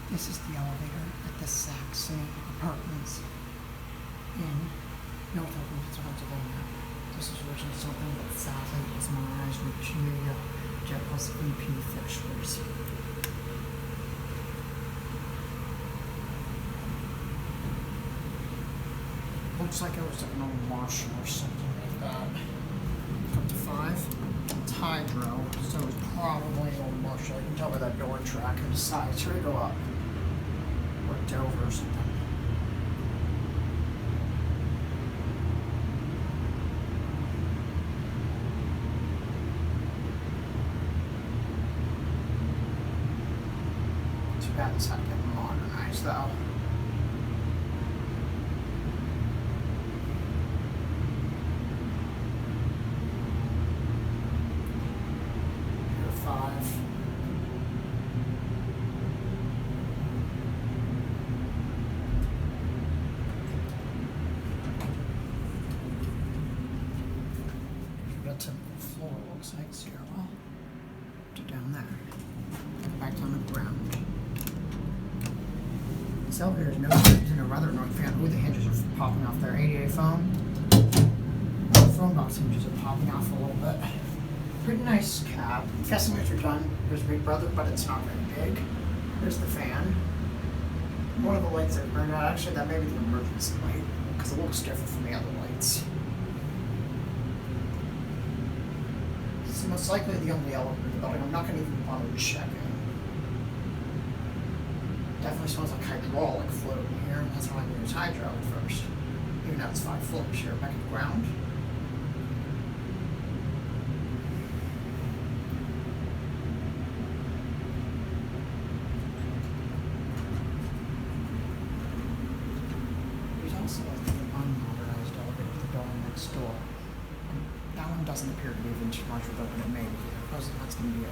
This is the elevator at the Saxony Apartments in North Oakland, Pennsylvania. This is originally something that sadly was modernized with jet plus VP fixtures. Looks like it was an old Marshall or something like that. Up to 5. It's hydro, so it's probably an old Marshall. You can tell by that door track and the sides here go up. Or Dover or something. Too bad this had to get modernized though. Here 5. Got to the floor, looks like zero. To down there. Back down the ground. This elevator is no using a rather annoying fan. Ooh, the hinges are popping off there. ADA phone. The phone box hinges are popping off a little bit. Pretty nice cab. Guessing if you're done. There's Big Brother, but it's not very big. There's the fan. One of the lights that burned out. Actually, that may be the emergency light because it looks different from the other lights. It's most likely the only elevator in the building. I'm not going to even bother checking. Definitely smells like hydraulic fluid in here, and that's how I knew it was hydro at first. Even though it's 5 floors here, back at the ground. There's also like the unmodernized elevator with the building next door. And that one doesn't appear to be vintage much with open and maybe. That's going to be it.